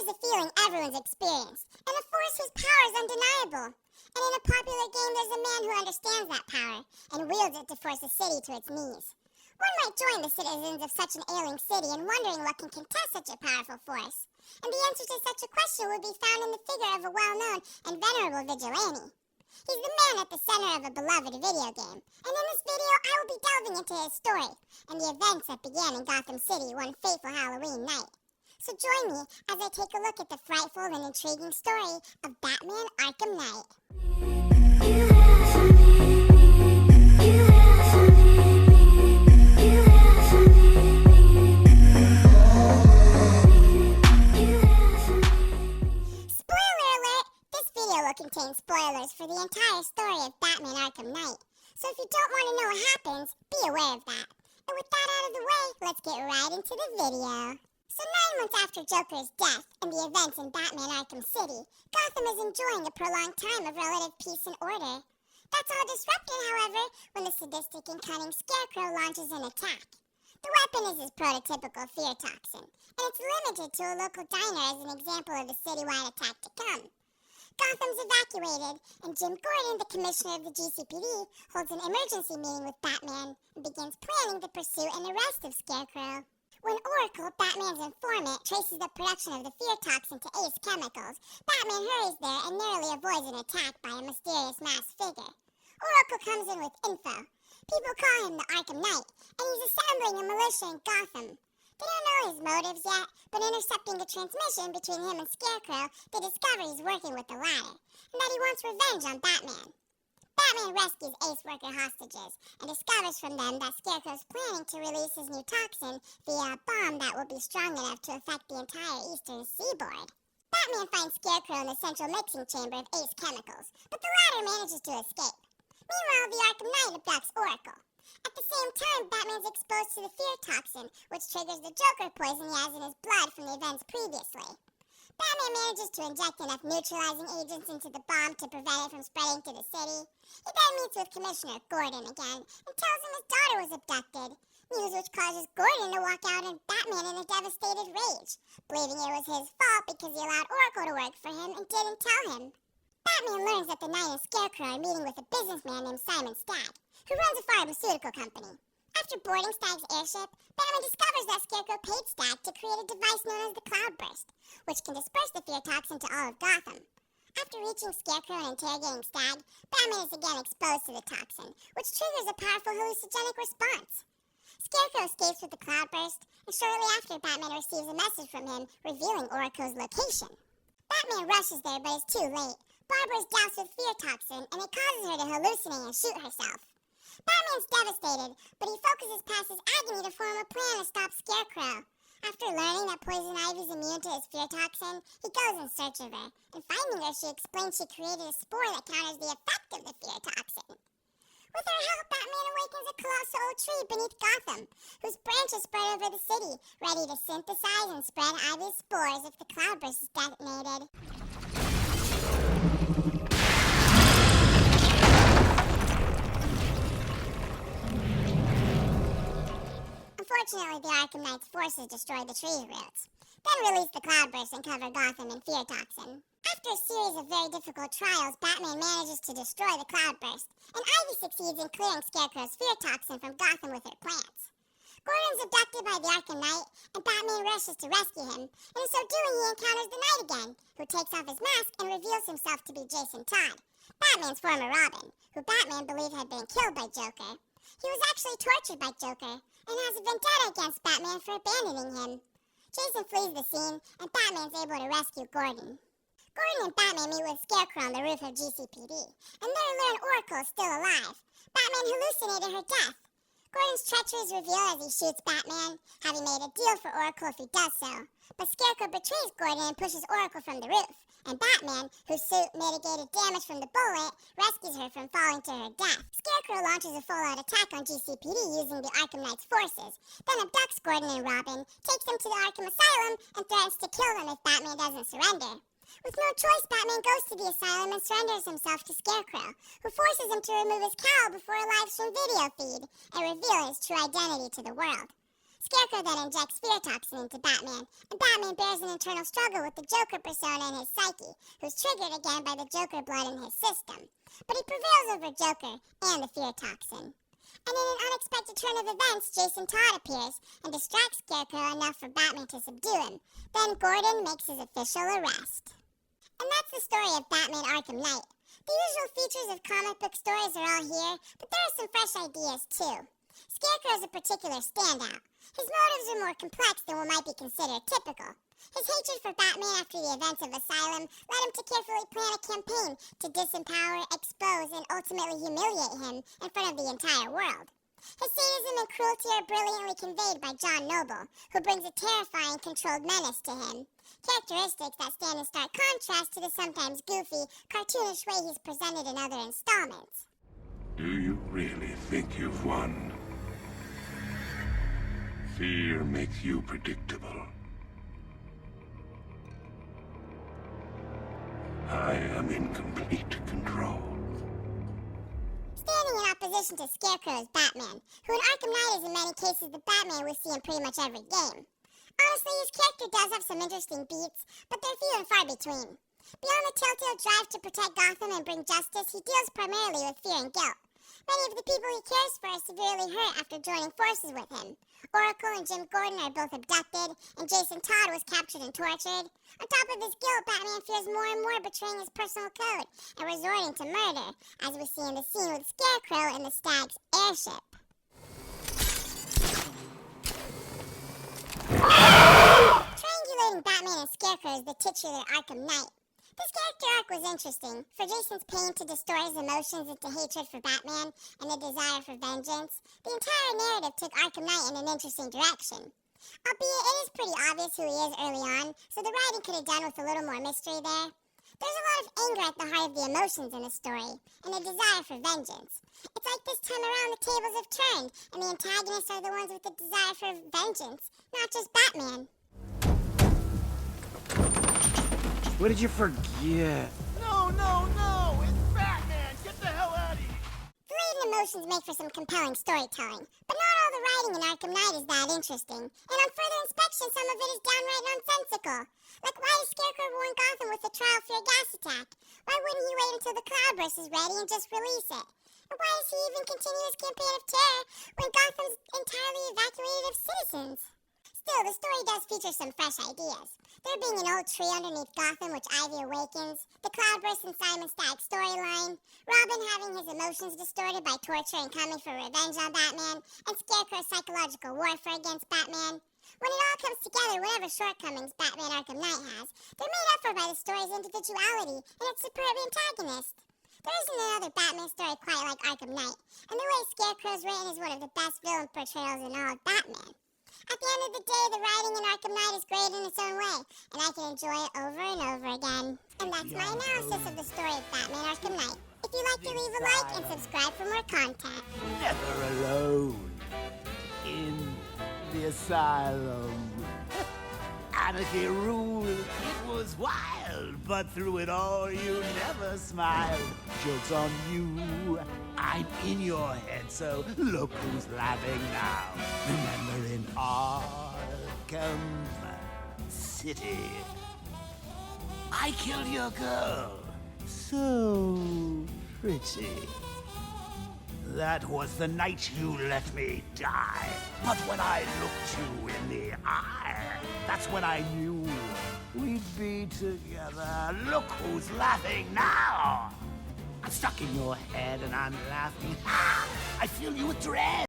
is a feeling everyone's experienced, and a force whose power is undeniable. And in a popular game, there's a man who understands that power and wields it to force a city to its knees. One might join the citizens of such an ailing city in wondering what can contest such a powerful force. And the answer to such a question would be found in the figure of a well-known and venerable vigilante. He's the man at the center of a beloved video game, and in this video I will be delving into his story and the events that began in Gotham City one fateful Halloween night. So join me as I take a look at the frightful and intriguing story of Batman Arkham Knight. Contain spoilers for the entire story of Batman Arkham Knight. So if you don't want to know what happens, be aware of that. And with that out of the way, let's get right into the video. So 9 months after Joker's death and the events in Batman Arkham City, Gotham is enjoying a prolonged time of relative peace and order. That's all disrupted, however, when the sadistic and cunning Scarecrow launches an attack. The weapon is his prototypical fear toxin, and it's limited to a local diner as an example of the citywide attack to come. Gotham's evacuated, and Jim Gordon, the commissioner of the GCPD, holds an emergency meeting with Batman and begins planning the pursuit and arrest of Scarecrow. When Oracle, Batman's informant, traces the production of the fear toxin to Ace Chemicals, Batman hurries there and narrowly avoids an attack by a mysterious masked figure. Oracle comes in with info. People call him the Arkham Knight, and he's assembling a militia in Gotham. They don't know his motives yet, but intercepting a transmission between him and Scarecrow, they discover he's working with the latter, and that he wants revenge on Batman. Batman rescues Ace worker hostages, and discovers from them that Scarecrow's planning to release his new toxin via a bomb that will be strong enough to affect the entire eastern seaboard. Batman finds Scarecrow in the central mixing chamber of Ace Chemicals, but the latter manages to escape. Meanwhile, the Arkham Knight abducts Oracle. At the same time, Batman's exposed to the fear toxin, which triggers the Joker poison he has in his blood from the events previously. Batman manages to inject enough neutralizing agents into the bomb to prevent it from spreading to the city. He then meets with Commissioner Gordon again and tells him his daughter was abducted, news which causes Gordon to walk out on Batman in a devastated rage, believing it was his fault because he allowed Oracle to work for him and didn't tell him. Batman learns that the Knight and Scarecrow are meeting with a businessman named Simon Stagg, who runs a pharmaceutical company. After boarding Stagg's airship, Batman discovers that Scarecrow paid Stagg to create a device known as the Cloudburst, which can disperse the fear toxin to all of Gotham. After reaching Scarecrow and interrogating Stagg, Batman is again exposed to the toxin, which triggers a powerful hallucinogenic response. Scarecrow escapes with the Cloudburst, and shortly after, Batman receives a message from him revealing Oracle's location. Batman rushes there, but is too late. Barbara is doused with fear toxin, and it causes her to hallucinate and shoot herself. Batman's devastated, but he focuses past his agony to form a plan to stop Scarecrow. After learning that Poison Ivy's immune to his fear toxin, he goes in search of her, and finding her, she explains she created a spore that counters the effect of the fear toxin. With her help, Batman awakens a colossal old tree beneath Gotham, whose branches spread over the city, ready to synthesize and spread Ivy's spores if the Cloudburst is detonated. Unfortunately, the Arkham Knight's forces destroy the tree's roots, then release the Cloudburst and cover Gotham in fear toxin. After a series of very difficult trials, Batman manages to destroy the Cloudburst, and Ivy succeeds in clearing Scarecrow's fear toxin from Gotham with her plants. Gordon's abducted by the Arkham Knight, and Batman rushes to rescue him, and in so doing he encounters the Knight again, who takes off his mask and reveals himself to be Jason Todd, Batman's former Robin, who Batman believed had been killed by Joker. He was actually tortured by Joker, and has a vendetta against Batman for abandoning him. Jason flees the scene, and Batman's able to rescue Gordon. Gordon and Batman meet with Scarecrow on the roof of GCPD, and there learn Oracle is still alive. Batman hallucinated her death. Gordon's treachery is revealed as he shoots Batman, having made a deal for Oracle if he does so. But Scarecrow betrays Gordon and pushes Oracle from the roof, and Batman, whose suit mitigated damage from the bullet, rescues her from falling to her death. Scarecrow launches a full-out attack on GCPD using the Arkham Knight's forces, then abducts Gordon and Robin, takes them to the Arkham Asylum, and threatens to kill them if Batman doesn't surrender. With no choice, Batman goes to the asylum and surrenders himself to Scarecrow, who forces him to remove his cowl before a live-stream video feed and reveal his true identity to the world. Scarecrow then injects fear toxin into Batman, and Batman bears an internal struggle with the Joker persona in his psyche, who's triggered again by the Joker blood in his system. But he prevails over Joker and the fear toxin. And in an unexpected turn of events, Jason Todd appears and distracts Scarecrow enough for Batman to subdue him. Then Gordon makes his official arrest. And that's the story of Batman Arkham Knight. The usual features of comic book stories are all here, but there are some fresh ideas too. Scarecrow is a particular standout. His motives are more complex than what might be considered typical. His hatred for Batman after the events of Asylum led him to carefully plan a campaign to disempower, expose, and ultimately humiliate him in front of the entire world. His sadism and cruelty are brilliantly conveyed by John Noble, who brings a terrifying, controlled menace to him. Characteristics that stand in stark contrast to the sometimes goofy, cartoonish way he's presented in other installments. Do you really think you've won? Fear makes you predictable. I am in complete control. Standing in opposition to Scarecrow is Batman, who in Arkham Knight is in many cases the Batman we see in pretty much every game. Honestly, his character does have some interesting beats, but they're few and far between. Beyond the telltale drive to protect Gotham and bring justice, he deals primarily with fear and guilt. Many of the people he cares for are severely hurt after joining forces with him. Oracle and Jim Gordon are both abducted, and Jason Todd was captured and tortured. On top of his guilt, Batman fears more and more betraying his personal code and resorting to murder, as we see in the scene with Scarecrow in the Stag's airship. Triangulating Batman and Scarecrow is the titular Arkham Knight. This character arc was interesting. For Jason's pain to distort his emotions into hatred for Batman and a desire for vengeance, the entire narrative took Arkham Knight in an interesting direction. Albeit it is pretty obvious who he is early on, so the writing could have done with a little more mystery there. There's a lot of anger at the heart of the emotions in the story, and a desire for vengeance. It's like this time around the tables have turned, and the antagonists are the ones with the desire for vengeance, not just Batman. What did you forget? No! It's Batman! Get the hell out of here! The latent emotions make for some compelling storytelling, but not all the writing in Arkham Knight is that interesting, and on further inspection some of it is downright nonsensical. Like, why does Scarecrow warn Gotham with the trial for a gas attack? Why wouldn't he wait until the Cloudburst is ready and just release it? And why does he even continue his campaign of terror when Gotham's entirely evacuated of citizens? Still, the story does feature some fresh ideas. There being an old tree underneath Gotham which Ivy awakens, the Cloudburst and Simon Stagg storyline, Robin having his emotions distorted by torture and coming for revenge on Batman, and Scarecrow's psychological warfare against Batman. When it all comes together, whatever shortcomings Batman Arkham Knight has, they're made up for by the story's individuality and its superb antagonist. There isn't another Batman story quite like Arkham Knight, and the way Scarecrow's written is one of the best villain portrayals in all of Batman. At the end of the day, the writing in Arkham Knight is great in its own way, and I can enjoy it over and over again. And that's my analysis of the story of Batman Arkham Knight. If you'd like to leave a like and subscribe for more content. Never alone. In the asylum. Anarchy ruled. It was wild, but through it all you never smiled. Joke's on you. I'm in your head, so look who's laughing now. Remember in Arkham City, I killed your girl. So pretty. That was the night you let me die. But when I looked you in the eye, that's when I knew we'd be together. Look who's laughing now. I'm stuck in your head and I'm laughing. I fill you with dread.